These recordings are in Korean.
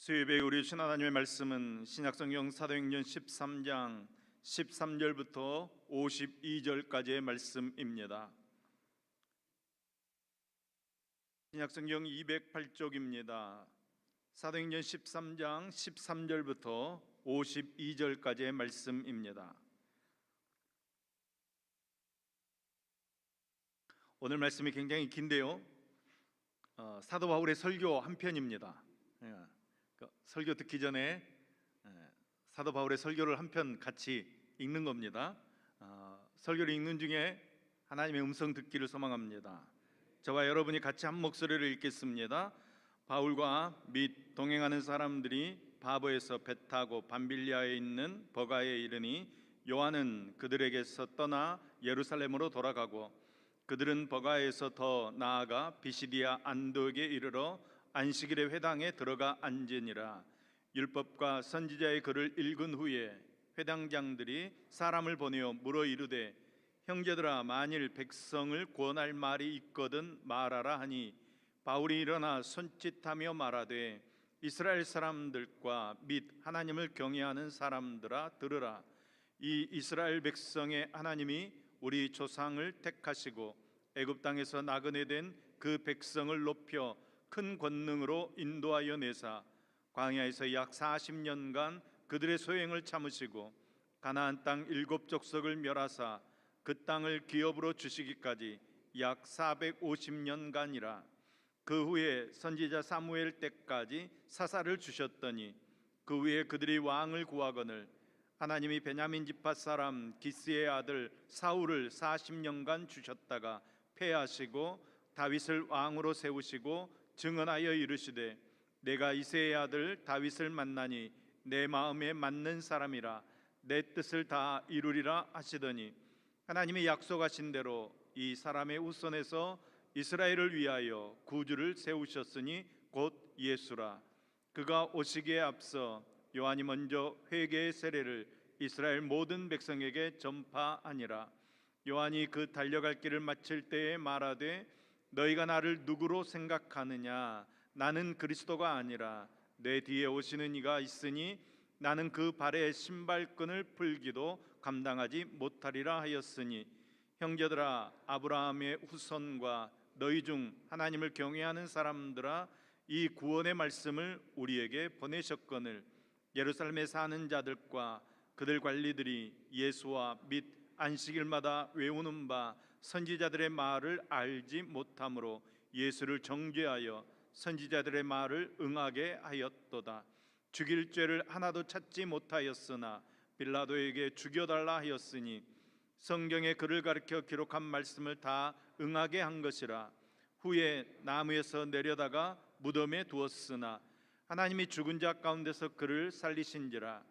수요예배 우리 신 하나님의 말씀은 신약성경 사도행전 13장 13절부터 52절까지의 말씀입니다. 신약성경 208쪽입니다. 사도행전 13장 13절부터 52절까지의 말씀입니다. 오늘 말씀이 굉장히 긴데요, 사도 바울의 설교 한 편입니다. 설교 듣기 전에 사도 바울의 설교를 한 편 같이 읽는 겁니다. 설교를 읽는 중에 하나님의 음성 듣기를 소망합니다. 저와 여러분이 같이 한 목소리를 읽겠습니다. 바울과 및 동행하는 사람들이 바보에서 배 타고 밤빌리아에 있는 버가에 이르니 요한은 그들에게서 떠나 예루살렘으로 돌아가고 그들은 버가에서 더 나아가 비시디아 안독에 이르러 안식일의 회당에 들어가 앉으니라. 율법과 선지자의 글을 읽은 후에 회당장들이 사람을 보내어 물어 이르되 형제들아, 만일 백성을 구원할 말이 있거든 말하라 하니 바울이 일어나 손짓하며 말하되 이스라엘 사람들과 및 하나님을 경외하는 사람들아 들으라. 이 이스라엘 백성의 하나님이 우리 조상을 택하시고 애굽 땅에서 나그네 된 그 백성을 높여 큰 권능으로 인도하여 내사 광야에서 약 40년간 그들의 소행을 참으시고 가나안 땅 7족속을 멸하사 그 땅을 기업으로 주시기까지 약 450년간이라. 그 후에 선지자 사무엘 때까지 사사를 주셨더니 그 후에 그들이 왕을 구하거늘 하나님이 베냐민 지파 사람 기스의 아들 사울을 40년간 주셨다가 패하시고 다윗을 왕으로 세우시고 증언하여 이르시되 내가 이새의 아들 다윗을 만나니 내 마음에 맞는 사람이라 내 뜻을 다 이루리라 하시더니 하나님이 약속하신 대로 이 사람의 후손에서 이스라엘을 위하여 구주를 세우셨으니 곧 예수라. 그가 오시기에 앞서 요한이 먼저 회개의 세례를 이스라엘 모든 백성에게 전파하니라. 요한이 그 달려갈 길을 마칠 때에 말하되 너희가 나를 누구로 생각하느냐? 나는 그리스도가 아니라 내 뒤에 오시는 이가 있으니 나는 그 발의 신발끈을 풀기도 감당하지 못하리라 하였으니 형제들아, 아브라함의 후손과 너희 중 하나님을 경외하는 사람들아, 이 구원의 말씀을 우리에게 보내셨거늘 예루살렘에 사는 자들과 그들 관리들이 예수와 및 안식일마다 외우는 바 선지자들의 말을 알지 못함으로 예수를 정죄하여 선지자들의 말을 응하게 하였도다. 죽일 죄를 하나도 찾지 못하였으나 빌라도에게 죽여달라 하였으니 성경에 그를 가리켜 기록한 말씀을 다 응하게 한 것이라. 후에 나무에서 내려다가 무덤에 두었으나 하나님이 죽은 자 가운데서 그를 살리신지라.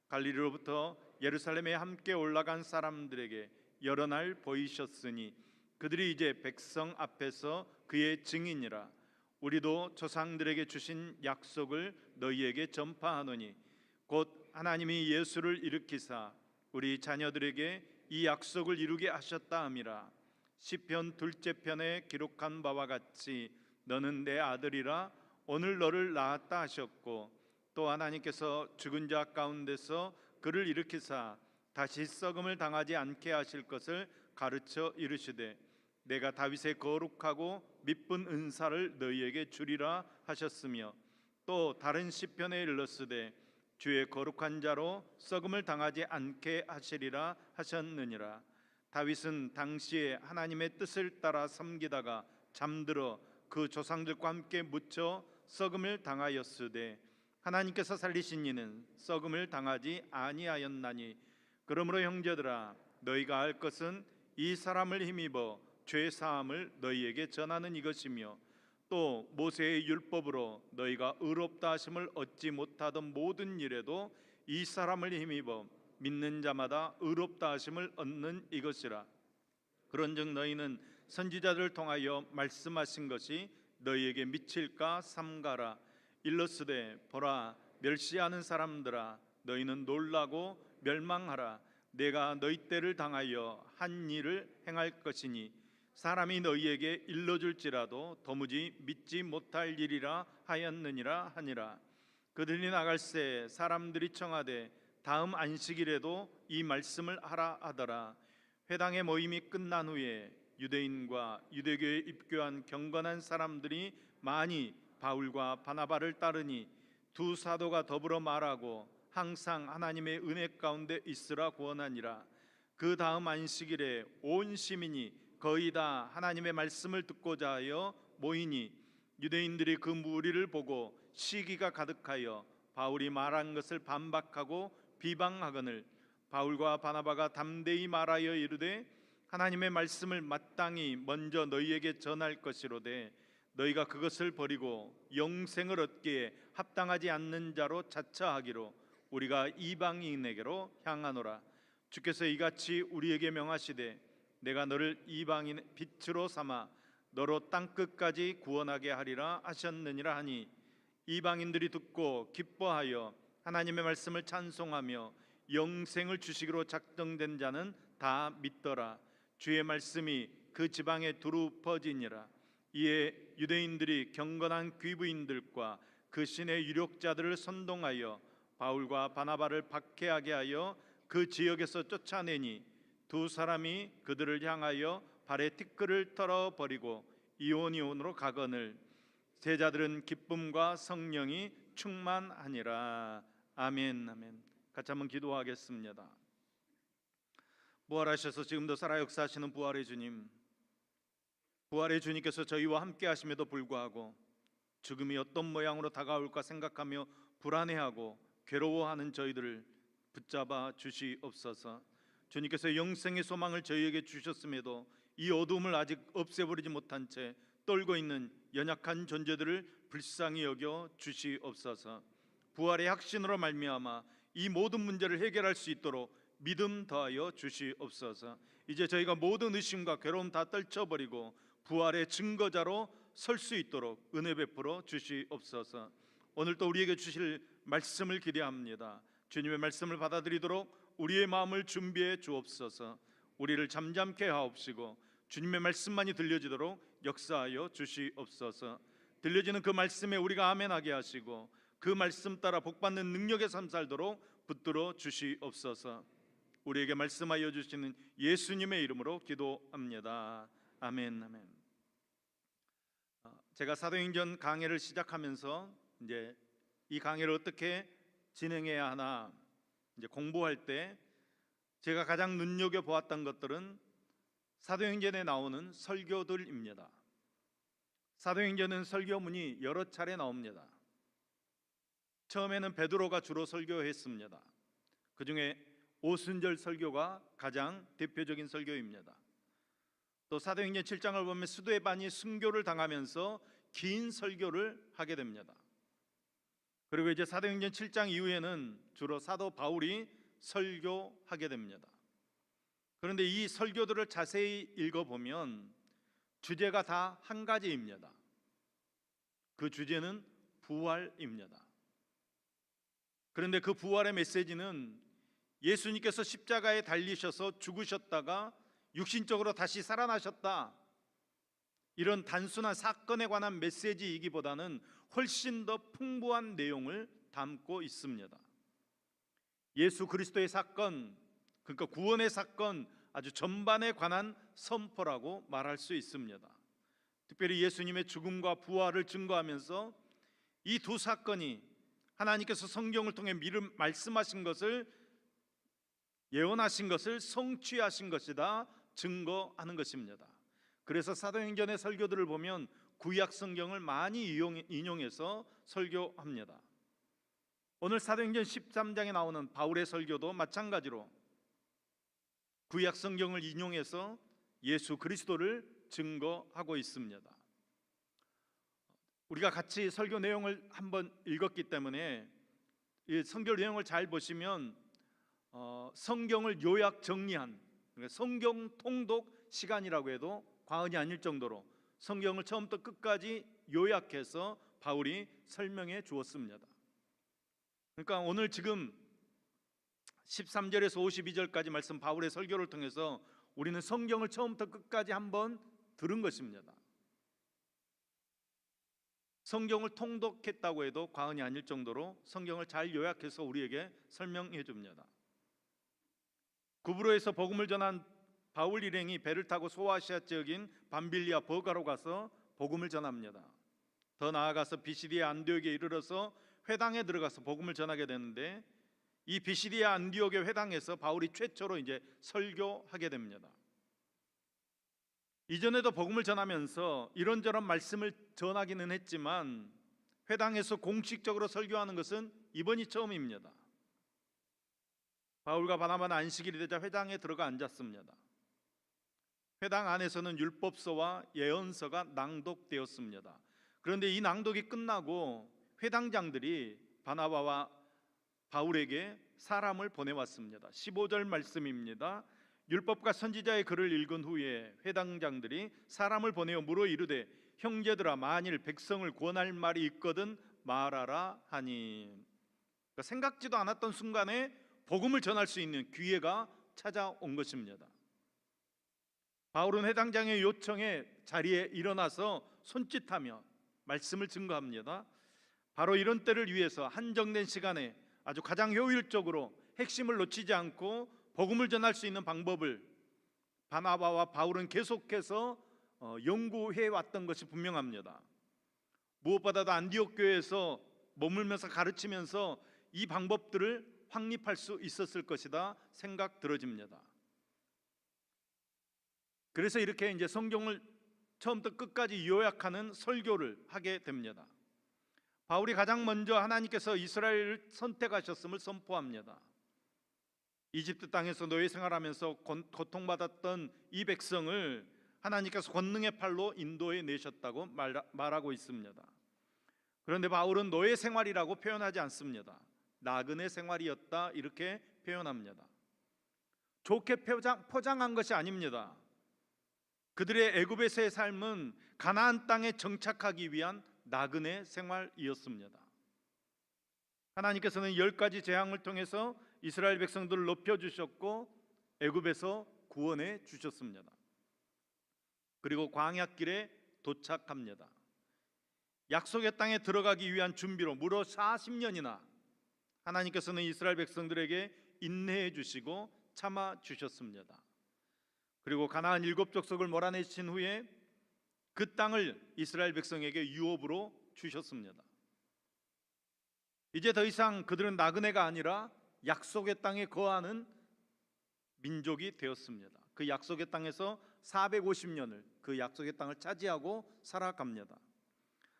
갈릴리로부터 예루살렘에 함께 올라간 사람들에게 여러 날 보이셨으니 그들이 이제 백성 앞에서 그의 증인이라. 우리도 조상들에게 주신 약속을 너희에게 전파하노니 곧 하나님이 예수를 일으키사 우리 자녀들에게 이 약속을 이루게 하셨다 함이라. 시편 둘째 편에 기록한 바와 같이 너는 내 아들이라 오늘 너를 낳았다 하셨고 또 하나님께서 죽은 자 가운데서 그를 일으키사 다시 썩음을 당하지 않게 하실 것을 가르쳐 이르시되 내가 다윗의 거룩하고 미쁜 은사를 너희에게 주리라 하셨으며 또 다른 시편에 일렀으되 주의 거룩한 자로 썩음을 당하지 않게 하시리라 하셨느니라. 다윗은 당시에 하나님의 뜻을 따라 섬기다가 잠들어 그 조상들과 함께 묻혀 썩음을 당하였으되 하나님께서 살리신 이는 썩음을 당하지 아니하였나니 그러므로 형제들아, 너희가 알 것은 이 사람을 힘입어 죄 사함을 너희에게 전하는 이것이며 또 모세의 율법으로 너희가 의롭다 하심을 얻지 못하던 모든 일에도 이 사람을 힘입어 믿는 자마다 의롭다 하심을 얻는 이것이라. 그런즉 너희는 선지자들을 통하여 말씀하신 것이 너희에게 미칠까 삼가라. 일러스되 보라, 멸시하는 사람들아, 너희는 놀라고 멸망하라. 내가 너희 때를 당하여 한 일을 행할 것이니 사람이 너희에게 일러줄지라도 도무지 믿지 못할 일이라 하였느니라 하니라. 그들이 나갈새 사람들이 청하되 다음 안식일에도 이 말씀을 하라 하더라. 회당의 모임이 끝난 후에 유대인과 유대교에 입교한 경건한 사람들이 많이 바울과 바나바를 따르니 두 사도가 더불어 말하고 항상 하나님의 은혜 가운데 있으라 구원하니라. 그 다음 안식일에 온 시민이 거의 다 하나님의 말씀을 듣고자 하여 모이니 유대인들이 그 무리를 보고 시기가 가득하여 바울이 말한 것을 반박하고 비방하거늘 바울과 바나바가 담대히 말하여 이르되 하나님의 말씀을 마땅히 먼저 너희에게 전할 것이로되 너희가 그것을 버리고 영생을 얻기에 합당하지 않는 자로 자처하기로 우리가 이방인에게로 향하노라. 주께서 이같이 우리에게 명하시되 내가 너를 이방인 빛으로 삼아 너로 땅끝까지 구원하게 하리라 하셨느니라 하니 이방인들이 듣고 기뻐하여 하나님의 말씀을 찬송하며 영생을 주시기로 작정된 자는 다 믿더라. 주의 말씀이 그 지방에 두루 퍼지니라. 이에 유대인들이 경건한 귀부인들과 그 신의 유력자들을 선동하여 바울과 바나바를 박해하게 하여 그 지역에서 쫓아내니 두 사람이 그들을 향하여 발에 티끌을 털어버리고 이오니온으로 가거늘 제자들은 기쁨과 성령이 충만하니라. 아멘. 아멘. 같이 한번 기도하겠습니다. 부활하셔서 지금도 살아 역사하시는 부활의 주님, 부활의 주님께서 저희와 함께 하심에도 불구하고 죽음이 어떤 모양으로 다가올까 생각하며 불안해하고 괴로워하는 저희들을 붙잡아 주시옵소서. 주님께서 영생의 소망을 저희에게 주셨음에도 이 어둠을 아직 없애버리지 못한 채 떨고 있는 연약한 존재들을 불쌍히 여겨 주시옵소서. 부활의 확신으로 말미암아 이 모든 문제를 해결할 수 있도록 믿음 더하여 주시옵소서. 이제 저희가 모든 의심과 괴로움 다 떨쳐버리고 부활의 증거자로 설 수 있도록 은혜 베풀어 주시옵소서. 오늘 또 우리에게 주실 말씀을 기대합니다. 주님의 말씀을 받아들이도록 우리의 마음을 준비해 주옵소서. 우리를 잠잠케 하옵시고 주님의 말씀만이 들려지도록 역사하여 주시옵소서. 들려지는 그 말씀에 우리가 아멘하게 하시고 그 말씀 따라 복받는 능력의 삶 살도록 붙들어 주시옵소서. 우리에게 말씀하여 주시는 예수님의 이름으로 기도합니다. 아멘. 아멘. 제가 사도행전 강해를 시작하면서 이제 이 강해를 어떻게 진행해야 하나 이제 공부할 때 제가 가장 눈여겨 보았던 것들은 사도행전에 나오는 설교들입니다. 사도행전은 설교문이 여러 차례 나옵니다. 처음에는 베드로가 주로 설교했습니다. 그 중에 오순절 설교가 가장 대표적인 설교입니다. 또 사도행전 7장을 보면 스데반이 순교를 당하면서 긴 설교를 하게 됩니다. 그리고 이제 사도행전 7장 이후에는 주로 사도 바울이 설교하게 됩니다. 그런데 이 설교들을 자세히 읽어보면 주제가 다 한 가지입니다. 그 주제는 부활입니다. 그런데 그 부활의 메시지는 예수님께서 십자가에 달리셔서 죽으셨다가 육신적으로 다시 살아나셨다, 이런 단순한 사건에 관한 메시지이기보다는 훨씬 더 풍부한 내용을 담고 있습니다. 예수 그리스도의 사건, 그러니까 구원의 사건 아주 전반에 관한 선포라고 말할 수 있습니다. 특별히 예수님의 죽음과 부활을 증거하면서 이 두 사건이 하나님께서 성경을 통해 말씀하신 것을, 예언하신 것을 성취하신 것이다 증거하는 것입니다. 그래서 사도행전의 설교들을 보면 구약 성경을 많이 인용해서 설교합니다. 오늘 사도행전 13장에 나오는 바울의 설교도 마찬가지로 구약 성경을 인용해서 예수 그리스도를 증거하고 있습니다. 우리가 같이 설교 내용을 한번 읽었기 때문에 이 설교 내용을 잘 보시면 성경을 요약 정리한, 그러니까 성경 통독 시간이라고 해도 과언이 아닐 정도로 성경을 처음부터 끝까지 요약해서 바울이 설명해 주었습니다. 그러니까 오늘 지금 13절에서 52절까지 말씀 바울의 설교를 통해서 우리는 성경을 처음부터 끝까지 한번 들은 것입니다. 성경을 통독했다고 해도 과언이 아닐 정도로 성경을 잘 요약해서 우리에게 설명해 줍니다. 구브로에서 복음을 전한 바울 일행이 배를 타고 소아시아 지역인 밤빌리아 버가로 가서 복음을 전합니다. 더 나아가서 비시디아 안디옥에 이르러서 회당에 들어가서 복음을 전하게 되는데, 이 비시디아 안디옥의 회당에서 바울이 최초로 이제 설교하게 됩니다. 이전에도 복음을 전하면서 이런저런 말씀을 전하기는 했지만 회당에서 공식적으로 설교하는 것은 이번이 처음입니다. 바울과 바나바는 안식일이 되자 회당에 들어가 앉았습니다. 회당 안에서는 율법서와 예언서가 낭독되었습니다. 그런데 이 낭독이 끝나고 회당장들이 바나바와 바울에게 사람을 보내왔습니다. 15절 말씀입니다. 율법과 선지자의 글을 읽은 후에 회당장들이 사람을 보내어 물어 이르되, 형제들아, 만일 백성을 구원할 말이 있거든 말하라 하니. 그러니까 생각지도 않았던 순간에 복음을 전할 수 있는 기회가 찾아온 것입니다. 바울은 회당장의 요청에 자리에 일어나서 손짓하며 말씀을 증거합니다. 바로 이런 때를 위해서 한정된 시간에 아주 가장 효율적으로 핵심을 놓치지 않고 복음을 전할 수 있는 방법을 바나바와 바울은 계속해서 연구해 왔던 것이 분명합니다. 무엇보다도 안디옥 교회에서 머물면서 가르치면서 이 방법들을 확립할 수 있었을 것이다 생각 들어집니다. 그래서 이렇게 이제 성경을 처음부터 끝까지 요약하는 설교를 하게 됩니다. 바울이 가장 먼저 하나님께서 이스라엘을 선택하셨음을 선포합니다. 이집트 땅에서 노예 생활하면서 고통받았던 이 백성을 하나님께서 권능의 팔로 인도해 내셨다고 말하고 있습니다. 그런데 바울은 노예 생활이라고 표현하지 않습니다. 나그네 생활이었다 이렇게 표현합니다. 좋게 포장한 것이 아닙니다. 그들의 애굽에서의 삶은 가나안 땅에 정착하기 위한 나그네 생활이었습니다. 하나님께서는 10가지 재앙을 통해서 이스라엘 백성들을 높여주셨고 애굽에서 구원해 주셨습니다. 그리고 광야길에 도착합니다. 약속의 땅에 들어가기 위한 준비로 무려 40년이나 하나님께서는 이스라엘 백성들에게 인내해 주시고 참아 주셨습니다. 그리고 가나안 7족속을 몰아내신 후에 그 땅을 이스라엘 백성에게 유업으로 주셨습니다. 이제 더 이상 그들은 나그네가 아니라 약속의 땅에 거하는 민족이 되었습니다. 그 약속의 땅에서 450년을 그 약속의 땅을 차지하고 살아갑니다.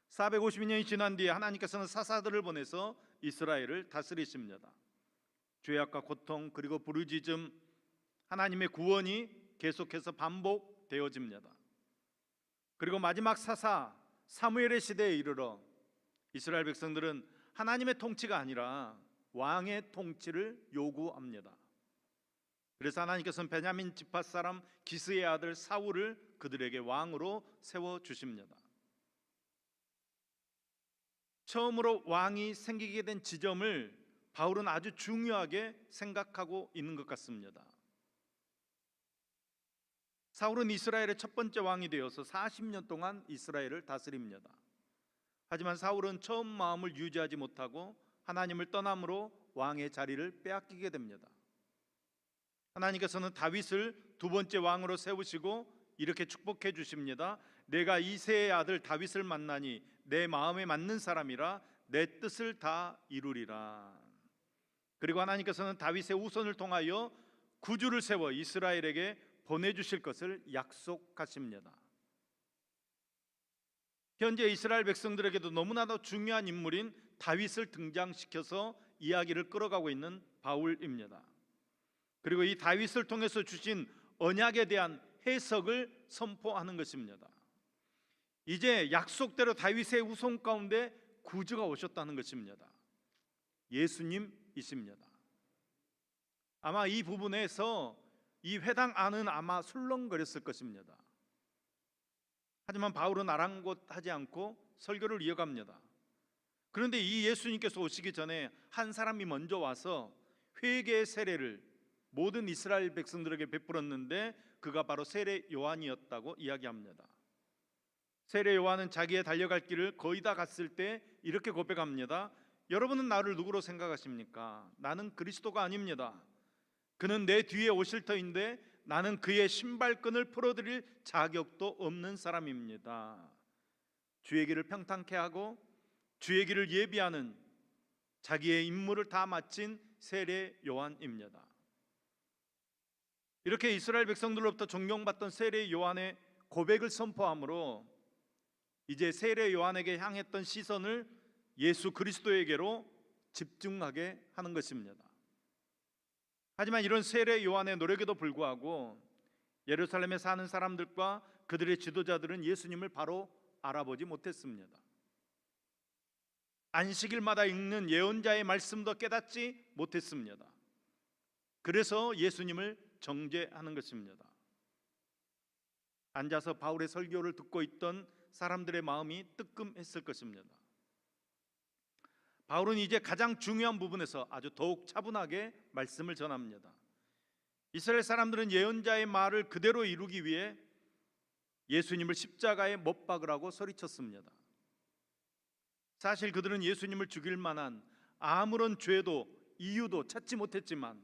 450년이 지난 뒤에 하나님께서는 사사들을 보내서 이스라엘을 다스리십니다. 죄악과 고통 그리고 부르짖음, 하나님의 구원이 계속해서 반복되어집니다. 그리고 마지막 사사 사무엘의 시대에 이르러 이스라엘 백성들은 하나님의 통치가 아니라 왕의 통치를 요구합니다. 그래서 하나님께서는 베냐민 지파 사람 기스의 아들 사울을 그들에게 왕으로 세워 주십니다. 처음으로 왕이 생기게 된 지점을 바울은 아주 중요하게 생각하고 있는 것 같습니다. 사울은 이스라엘의 첫 번째 왕이 되어서 40년 동안 이스라엘을 다스립니다. 하지만 사울은 처음 마음을 유지하지 못하고 하나님을 떠남으로 왕의 자리를 빼앗기게 됩니다. 하나님께서는 다윗을 두 번째 왕으로 세우시고 이렇게 축복해 주십니다. 내가 이새의 아들 다윗을 만나니 내 마음에 맞는 사람이라 내 뜻을 다 이루리라. 그리고 하나님께서는 다윗의 후손을 통하여 구주를 세워 이스라엘에게 보내주실 것을 약속하십니다. 현재 이스라엘 백성들에게도 너무나도 중요한 인물인 다윗을 등장시켜서 이야기를 끌어가고 있는 바울입니다. 그리고 이 다윗을 통해서 주신 언약에 대한 해석을 선포하는 것입니다. 이제 약속대로 다윗의 후손 가운데 구주가 오셨다는 것입니다. 예수님이십니다. 아마 이 부분에서 이 회당 안은 아마 술렁거렸을 것입니다. 하지만 바울은 아랑곳하지 않고 설교를 이어갑니다. 그런데 이 예수님께서 오시기 전에 한 사람이 먼저 와서 회개의 세례를 모든 이스라엘 백성들에게 베풀었는데 그가 바로 세례 요한이었다고 이야기합니다. 세례 요한은 자기의 달려갈 길을 거의 다 갔을 때 이렇게 고백합니다. 여러분은 나를 누구로 생각하십니까? 나는 그리스도가 아닙니다. 그는 내 뒤에 오실 터인데 나는 그의 신발끈을 풀어드릴 자격도 없는 사람입니다. 주의 길을 평탄케 하고 주의 길을 예비하는 자기의 임무를 다 마친 세례 요한입니다. 이렇게 이스라엘 백성들로부터 존경받던 세례 요한의 고백을 선포함으로 이제 세례 요한에게 향했던 시선을 예수 그리스도에게로 집중하게 하는 것입니다. 하지만 이런 세례 요한의 노력에도 불구하고 예루살렘에 사는 사람들과 그들의 지도자들은 예수님을 바로 알아보지 못했습니다. 안식일마다 읽는 예언자의 말씀도 깨닫지 못했습니다. 그래서 예수님을 정죄하는 것입니다. 앉아서 바울의 설교를 듣고 있던 사람들의 마음이 뜨끔했을 것입니다. 바울은 이제 가장 중요한 부분에서 아주 더욱 차분하게 말씀을 전합니다. 이스라엘 사람들은 예언자의 말을 그대로 이루기 위해 예수님을 십자가에 못 박으라고 소리쳤습니다. 사실 그들은 예수님을 죽일 만한 아무런 죄도 이유도 찾지 못했지만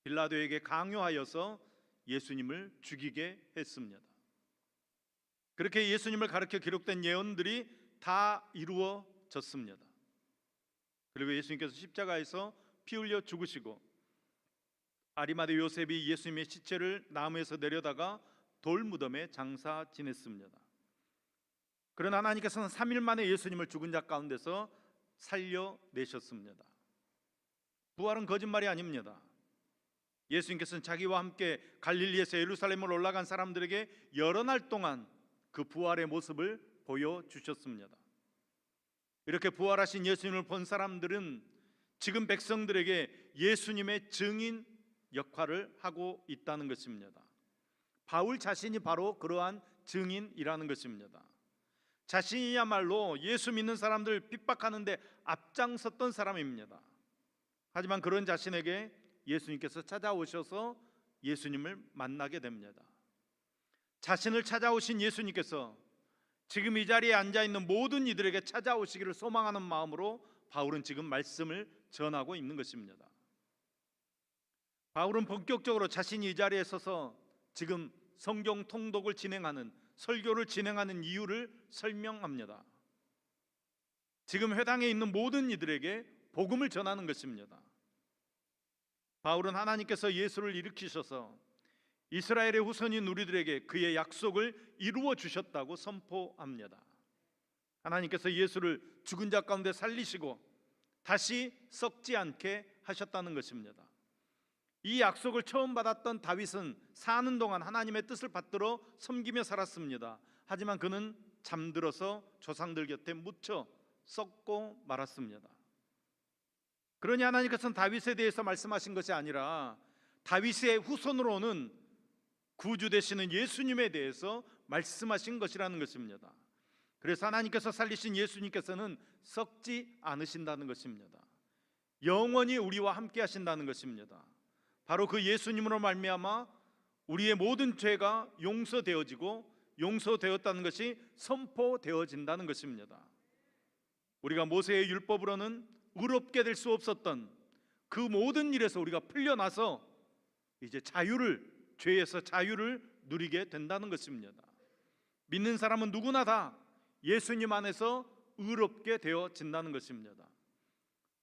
빌라도에게 강요하여서 예수님을 죽이게 했습니다. 그렇게 예수님을 가리켜 기록된 예언들이 다 이루어졌습니다. 그리고 예수님께서 십자가에서 피 흘려 죽으시고 아리마대 요셉이 예수님의 시체를 나무에서 내려다가 돌무덤에 장사 지냈습니다. 그러나 하나님께서는 3일 만에 예수님을 죽은 자 가운데서 살려내셨습니다. 부활은 거짓말이 아닙니다. 예수님께서는 자기와 함께 갈릴리에서 예루살렘으로 올라간 사람들에게 여러 날 동안 그 부활의 모습을 보여주셨습니다. 이렇게 부활하신 예수님을 본 사람들은 지금 백성들에게 예수님의 증인 역할을 하고 있다는 것입니다. 바울 자신이 바로 그러한 증인이라는 것입니다. 자신이야말로 예수 믿는 사람들 핍박하는데 앞장섰던 사람입니다. 하지만 그런 자신에게 예수님께서 찾아오셔서 예수님을 만나게 됩니다. 자신을 찾아오신 예수님께서 지금 이 자리에 앉아있는 모든 이들에게 찾아오시기를 소망하는 마음으로 바울은 지금 말씀을 전하고 있는 것입니다. 바울은 본격적으로 자신이 이 자리에 서서 지금 성경 통독을 진행하는, 설교를 진행하는 이유를 설명합니다. 지금 회당에 있는 모든 이들에게 복음을 전하는 것입니다. 바울은 하나님께서 예수를 일으키셔서 이스라엘의 후손인 우리들에게 그의 약속을 이루어 주셨다고 선포합니다. 하나님께서 예수를 죽은 자 가운데 살리시고 다시 썩지 않게 하셨다는 것입니다. 이 약속을 처음 받았던 다윗은 사는 동안 하나님의 뜻을 받들어 섬기며 살았습니다. 하지만 그는 잠들어서 조상들 곁에 묻혀 썩고 말았습니다. 그러니 하나님께서는 다윗에 대해서 말씀하신 것이 아니라 다윗의 후손으로는 구주 되시는 예수님에 대해서 말씀하신 것이라는 것입니다. 그래서 하나님께서 살리신 예수님께서는 썩지 않으신다는 것입니다. 영원히 우리와 함께 하신다는 것입니다. 바로 그 예수님으로 말미암아 우리의 모든 죄가 용서되어지고 용서되었다는 것이 선포되어진다는 것입니다. 우리가 모세의 율법으로는 의롭게 될 수 없었던 그 모든 일에서 우리가 풀려나서 이제 죄에서 자유를 누리게 된다는 것입니다. 믿는 사람은 누구나 다 예수님 안에서 의롭게 되어진다는 것입니다.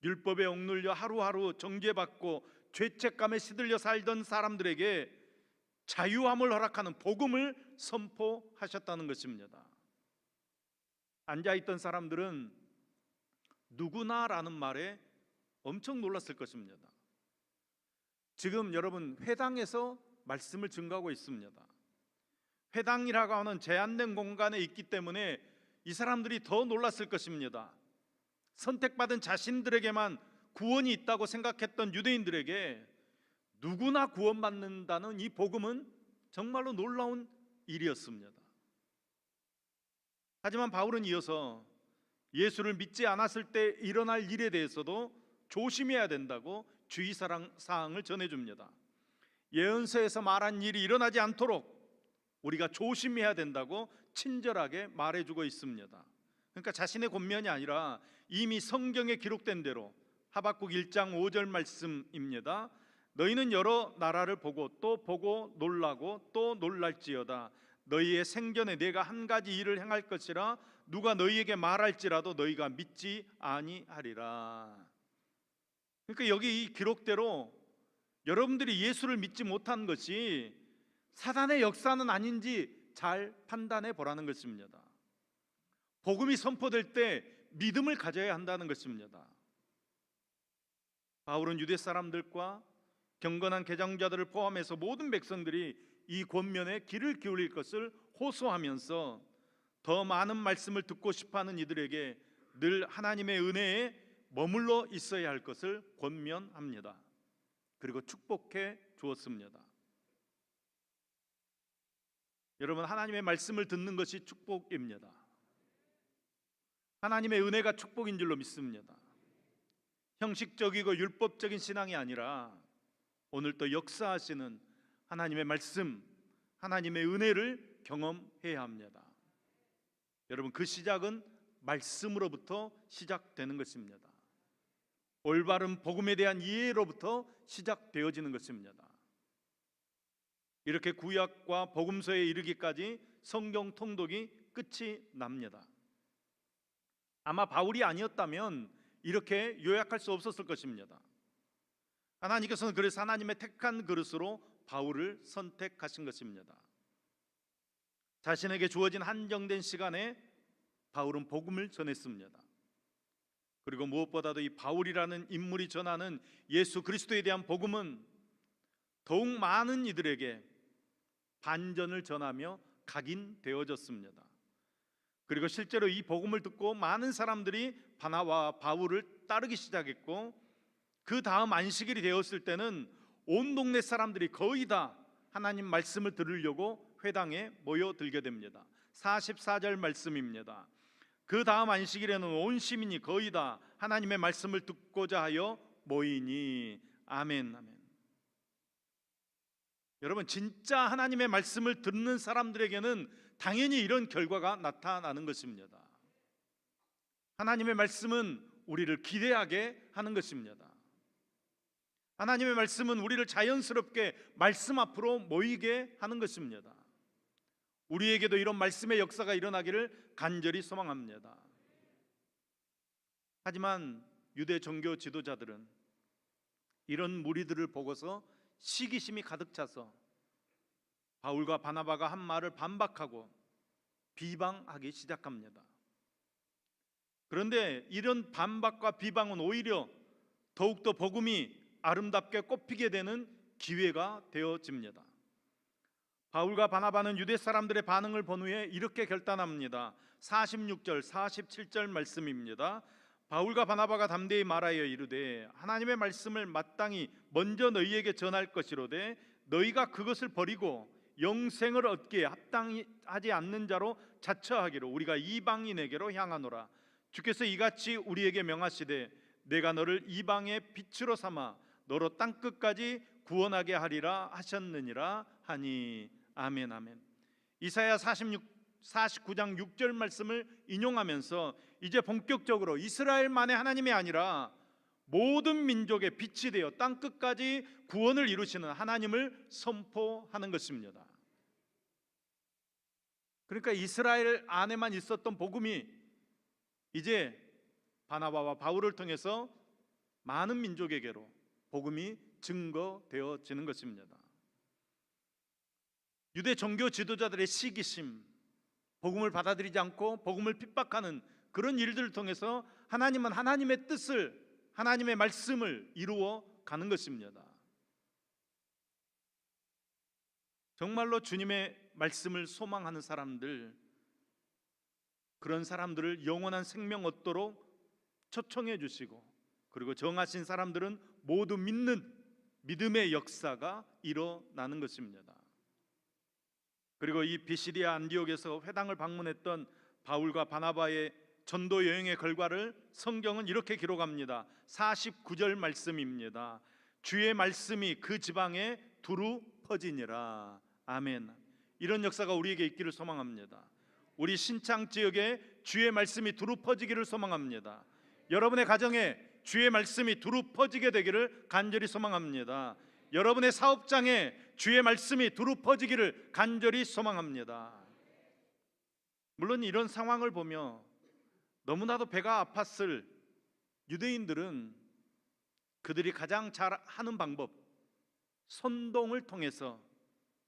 율법에 억눌려 하루하루 정죄받고 죄책감에 시들려 살던 사람들에게 자유함을 허락하는 복음을 선포하셨다는 것입니다. 앉아있던 사람들은 누구나라는 말에 엄청 놀랐을 것입니다. 지금 여러분 회당에서 말씀을 증거하고 있습니다. 회당이라고 하는 제한된 공간에 있기 때문에 이 사람들이 더 놀랐을 것입니다. 선택받은 자신들에게만 구원이 있다고 생각했던 유대인들에게 누구나 구원받는다는 이 복음은 정말로 놀라운 일이었습니다. 하지만 바울은 이어서 예수를 믿지 않았을 때 일어날 일에 대해서도 조심해야 된다고 주의사항을 전해줍니다. 예언서에서 말한 일이 일어나지 않도록 우리가 조심해야 된다고 친절하게 말해주고 있습니다. 그러니까 자신의 권면이 아니라 이미 성경에 기록된 대로 하박국 1장 5절 말씀입니다. 너희는 여러 나라를 보고 또 보고 놀라고 또 놀랄지어다. 너희의 생전에 내가 한 가지 일을 행할 것이라 누가 너희에게 말할지라도 너희가 믿지 아니하리라. 그러니까 여기 이 기록대로 여러분들이 예수를 믿지 못한 것이 사단의 역사는 아닌지 잘 판단해 보라는 것입니다. 복음이 선포될 때 믿음을 가져야 한다는 것입니다. 바울은 유대 사람들과 경건한 개정자들을 포함해서 모든 백성들이 이 권면에 귀를 기울일 것을 호소하면서 더 많은 말씀을 듣고 싶어하는 이들에게 늘 하나님의 은혜에 머물러 있어야 할 것을 권면합니다. 그리고 축복해 주었습니다. 여러분, 하나님의 말씀을 듣는 것이 축복입니다. 하나님의 은혜가 축복인 줄로 믿습니다. 형식적이고 율법적인 신앙이 아니라 오늘 또 역사하시는 하나님의 말씀, 하나님의 은혜를 경험해야 합니다. 여러분, 그 시작은 말씀으로부터 시작되는 것입니다. 올바른 복음에 대한 이해로부터 시작되어지는 것입니다. 이렇게 구약과 복음서에 이르기까지 성경 통독이 끝이 납니다. 아마 바울이 아니었다면 이렇게 요약할 수 없었을 것입니다. 하나님께서는 그래서 하나님의 택한 그릇으로 바울을 선택하신 것입니다. 자신에게 주어진 한정된 시간에 바울은 복음을 전했습니다. 그리고 무엇보다도 이 바울이라는 인물이 전하는 예수 그리스도에 대한 복음은 더욱 많은 이들에게 반전을 전하며 각인되어졌습니다. 그리고 실제로 이 복음을 듣고 많은 사람들이 바나바와 바울을 따르기 시작했고, 그 다음 안식일이 되었을 때는 온 동네 사람들이 거의 다 하나님 말씀을 들으려고 회당에 모여들게 됩니다. 44절 말씀입니다. 그 다음 안식일에는 온 시민이 거의 다 하나님의 말씀을 듣고자 하여 모이니. 아멘, 아멘. 여러분, 진짜 하나님의 말씀을 듣는 사람들에게는 당연히 이런 결과가 나타나는 것입니다. 하나님의 말씀은 우리를 기대하게 하는 것입니다. 하나님의 말씀은 우리를 자연스럽게 말씀 앞으로 모이게 하는 것입니다. 우리에게도 이런 말씀의 역사가 일어나기를 간절히 소망합니다. 하지만 유대 종교 지도자들은 이런 무리들을 보고서 시기심이 가득 차서 바울과 바나바가 한 말을 반박하고 비방하기 시작합니다. 그런데 이런 반박과 비방은 오히려 더욱더 복음이 아름답게 꽃피게 되는 기회가 되어집니다. 바울과 바나바는 유대 사람들의 반응을 본 후에 이렇게 결단합니다. 46절, 47절 말씀입니다. 바울과 바나바가 담대히 말하여 이르되 하나님의 말씀을 마땅히 먼저 너희에게 전할 것이로되 너희가 그것을 버리고 영생을 얻기에 합당하지 않는 자로 자처하기로 우리가 이방인에게로 향하노라. 주께서 이같이 우리에게 명하시되 내가 너를 이방의 빛으로 삼아 너로 땅끝까지 구원하게 하리라 하셨느니라 하니. 아멘, 아멘. 이사야 49장 6절 말씀을 인용하면서 이제 본격적으로 이스라엘만의 하나님이 아니라 모든 민족의 빛이 되어 땅끝까지 구원을 이루시는 하나님을 선포하는 것입니다. 그러니까 이스라엘 안에만 있었던 복음이 이제 바나바와 바울을 통해서 많은 민족에게로 복음이 증거되어지는 것입니다. 유대 종교 지도자들의 시기심, 복음을 받아들이지 않고 복음을 핍박하는 그런 일들을 통해서 하나님은 하나님의 뜻을, 하나님의 말씀을 이루어 가는 것입니다. 정말로 주님의 말씀을 소망하는 사람들, 그런 사람들을 영원한 생명 얻도록 초청해 주시고, 그리고 정하신 사람들은 모두 믿는 믿음의 역사가 일어나는 것입니다. 그리고 이 비시디아 안디옥에서 회당을 방문했던 바울과 바나바의 전도 여행의 결과를 성경은 이렇게 기록합니다. 49절 말씀입니다. 주의 말씀이 그 지방에 두루 퍼지니라. 아멘. 이런 역사가 우리에게 있기를 소망합니다. 우리 신창 지역에 주의 말씀이 두루 퍼지기를 소망합니다. 여러분의 가정에 주의 말씀이 두루 퍼지게 되기를 간절히 소망합니다. 여러분의 사업장에 주의 말씀이 두루 퍼지기를 간절히 소망합니다. 물론 이런 상황을 보며 너무나도 배가 아팠을 유대인들은 그들이 가장 잘 하는 방법, 선동을 통해서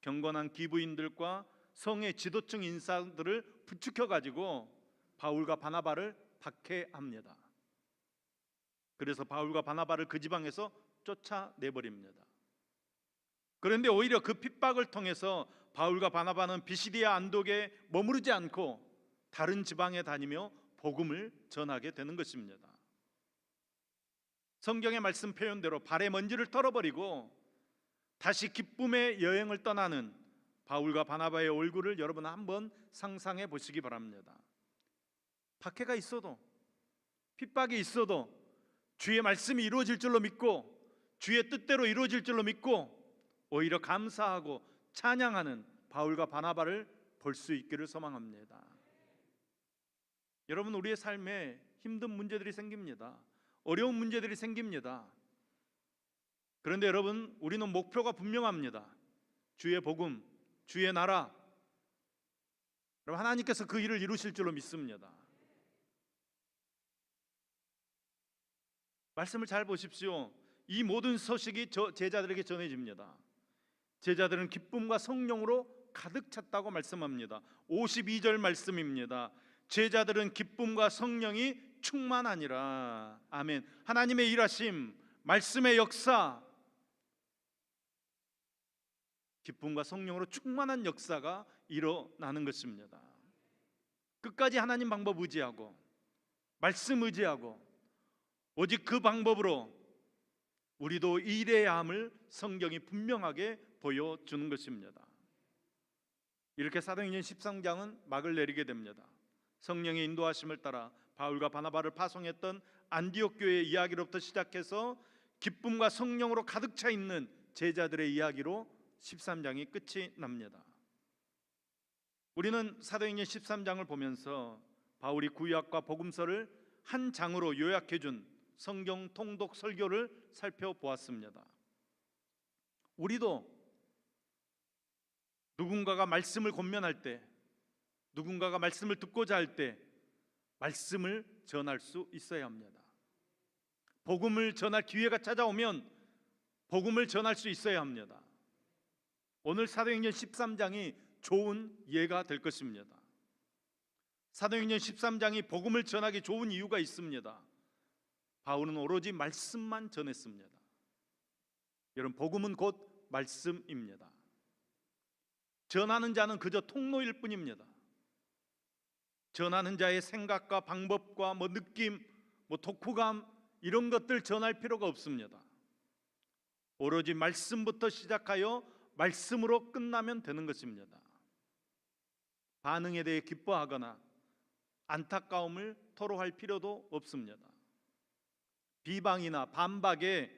경건한 기부인들과 성의 지도층 인사들을 부추겨 가지고 바울과 바나바를 박해합니다. 그래서 바울과 바나바를 그 지방에서 쫓아내버립니다. 그런데 오히려 그 핍박을 통해서 바울과 바나바는 비시디아 안독에 머무르지 않고 다른 지방에 다니며 복음을 전하게 되는 것입니다. 성경의 말씀 표현대로 발의 먼지를 털어버리고 다시 기쁨의 여행을 떠나는 바울과 바나바의 얼굴을 여러분 한번 상상해 보시기 바랍니다. 박해가 있어도, 핍박이 있어도 주의 말씀이 이루어질 줄로 믿고 주의 뜻대로 이루어질 줄로 믿고 오히려 감사하고 찬양하는 바울과 바나바를 볼 수 있기를 소망합니다. 여러분, 우리의 삶에 힘든 문제들이 생깁니다. 어려운 문제들이 생깁니다. 그런데 여러분, 우리는 목표가 분명합니다. 주의 복음, 주의 나라. 여러분, 하나님께서 그 일을 이루실 줄로 믿습니다. 말씀을 잘 보십시오. 이 모든 소식이 제자들에게 전해집니다. 제자들은 기쁨과 성령으로 가득 찼다고 말씀합니다. 52절 말씀입니다. 제자들은 기쁨과 성령이 충만하니라. 아멘. 하나님의 일하심, 말씀의 역사, 기쁨과 성령으로 충만한 역사가 일어나는 것입니다. 끝까지 하나님 방법 의지하고 말씀 의지하고 오직 그 방법으로 우리도 일해야 함을 성경이 분명하게 보여주는 것입니다. 이렇게 사도행전 13장은 막을 내리게 됩니다. 성령의 인도하심을 따라 바울과 바나바를 파송했던 안디옥 교회의 이야기로부터 시작해서 기쁨과 성령으로 가득 차 있는 제자들의 이야기로 13장이 끝이 납니다. 우리는 사도행전 13장을 보면서 바울이 구약과 복음서를 한 장으로 요약해 준 성경 통독 설교를 살펴보았습니다. 우리도 누군가가 말씀을 권면할 때, 누군가가 말씀을 듣고자 할 때 말씀을 전할 수 있어야 합니다. 복음을 전할 기회가 찾아오면 복음을 전할 수 있어야 합니다. 오늘 사도행전 13장이 좋은 예가 될 것입니다. 사도행전 13장이 복음을 전하기 좋은 이유가 있습니다. 바울은 오로지 말씀만 전했습니다. 여러분, 복음은 곧 말씀입니다. 전하는 자는 그저 통로일 뿐입니다. 전하는 자의 생각과 방법과 느낌, 독후감 이런 것들 전할 필요가 없습니다. 오로지 말씀부터 시작하여 말씀으로 끝나면 되는 것입니다. 반응에 대해 기뻐하거나 안타까움을 토로할 필요도 없습니다. 비방이나 반박에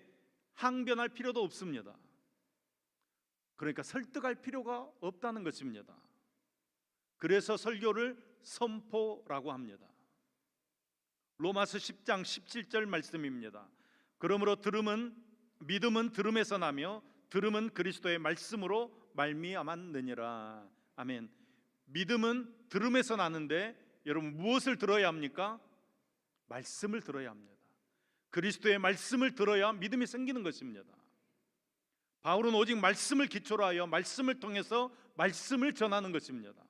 항변할 필요도 없습니다. 그러니까 설득할 필요가 없다는 것입니다. 그래서 설교를 선포라고 합니다. 로마서 10장 17절 말씀입니다. 그러므로 믿음은 들음에서 나며 들음은 그리스도의 말씀으로 말미암았느니라. 아멘. 믿음은 들음에서 나는데 여러분, 무엇을 들어야 합니까? 말씀을 들어야 합니다. 그리스도의 말씀을 들어야 믿음이 생기는 것입니다. 바울은 오직 말씀을 기초로 하여 말씀을 통해서 말씀을 전하는 것입니다.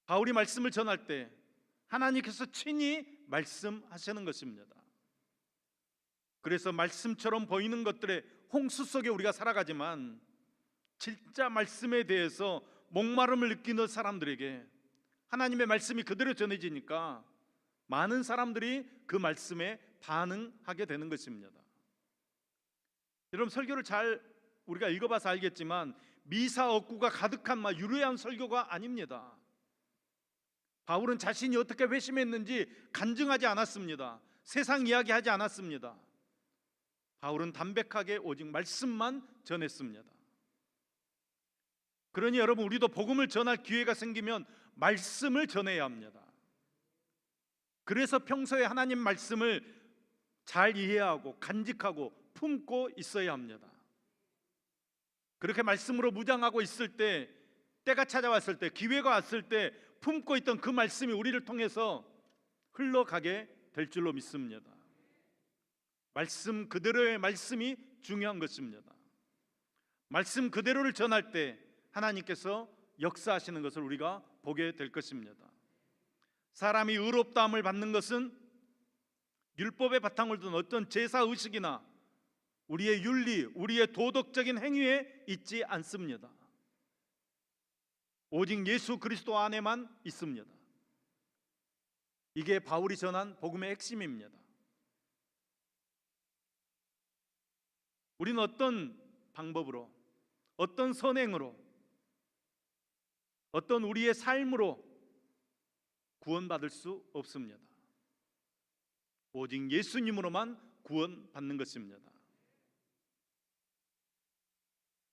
바울이 말씀을 전할 때 하나님께서 친히 말씀하시는 것입니다. 그래서 말씀처럼 보이는 것들의 홍수 속에 우리가 살아가지만 진짜 말씀에 대해서 목마름을 느끼는 사람들에게 하나님의 말씀이 그대로 전해지니까 많은 사람들이 그 말씀에 반응하게 되는 것입니다. 여러분, 설교를 잘 우리가 읽어봐서 알겠지만 미사 억구가 가득한 유려한 설교가 아닙니다. 바울은 자신이 어떻게 회심했는지 간증하지 않았습니다. 세상 이야기하지 않았습니다. 바울은 담백하게 오직 말씀만 전했습니다. 그러니 여러분, 우리도 복음을 전할 기회가 생기면 말씀을 전해야 합니다. 그래서 평소에 하나님 말씀을 잘 이해하고 간직하고 품고 있어야 합니다. 그렇게 말씀으로 무장하고 있을 때, 때가 찾아왔을 때, 기회가 왔을 때 품고 있던 그 말씀이 우리를 통해서 흘러가게 될 줄로 믿습니다. 말씀 그대로의 말씀이 중요한 것입니다. 말씀 그대로를 전할 때 하나님께서 역사하시는 것을 우리가 보게 될 것입니다. 사람이 의롭다함을 받는 것은 율법의 바탕을 둔 어떤 제사 의식이나 우리의 윤리, 우리의 도덕적인 행위에 있지 않습니다. 오직 예수 그리스도 안에만 있습니다. 이게 바울이 전한 복음의 핵심입니다. 우리는 어떤 방법으로, 어떤 선행으로, 어떤 우리의 삶으로 구원받을 수 없습니다. 오직 예수님으로만 구원받는 것입니다.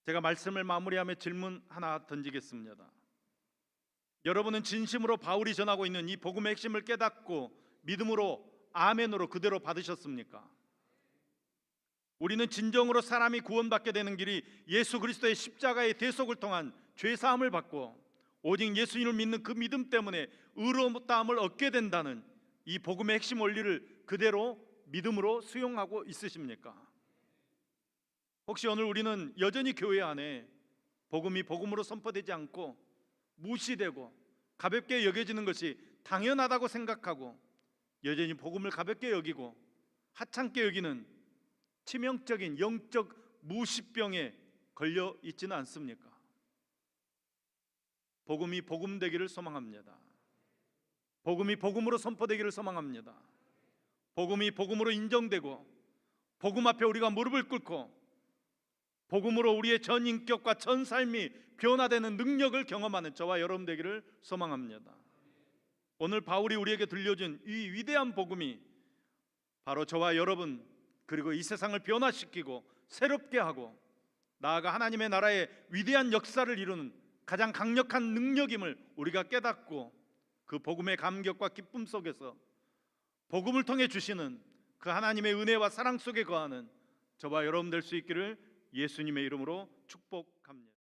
제가 말씀을 마무리하며 질문 하나 던지겠습니다. 여러분은 진심으로 바울이 전하고 있는 이 복음의 핵심을 깨닫고 믿음으로 아멘으로 그대로 받으셨습니까? 우리는 진정으로 사람이 구원받게 되는 길이 예수 그리스도의 십자가의 대속을 통한 죄사함을 받고 오직 예수님을 믿는 그 믿음 때문에 의로움을 얻게 된다는 이 복음의 핵심 원리를 그대로 믿음으로 수용하고 있으십니까? 혹시 오늘 우리는 여전히 교회 안에 복음이 복음으로 선포되지 않고 무시되고 가볍게 여겨지는 것이 당연하다고 생각하고 여전히 복음을 가볍게 여기고 하찮게 여기는 치명적인 영적 무시병에 걸려 있지는 않습니까? 복음이 복음되기를 소망합니다. 복음이 복음으로 선포되기를 소망합니다. 복음이 복음으로 인정되고 복음 앞에 우리가 무릎을 꿇고 복음으로 우리의 전 인격과 전 삶이 변화되는 능력을 경험하는 저와 여러분 되기를 소망합니다. 오늘 바울이 우리에게 들려준 이 위대한 복음이 바로 저와 여러분 그리고 이 세상을 변화시키고 새롭게 하고 나아가 하나님의 나라의 위대한 역사를 이루는 가장 강력한 능력임을 우리가 깨닫고 그 복음의 감격과 기쁨 속에서 복음을 통해 주시는 그 하나님의 은혜와 사랑 속에 거하는 저와 여러분 될 수 있기를 예수님의 이름으로 축복합니다.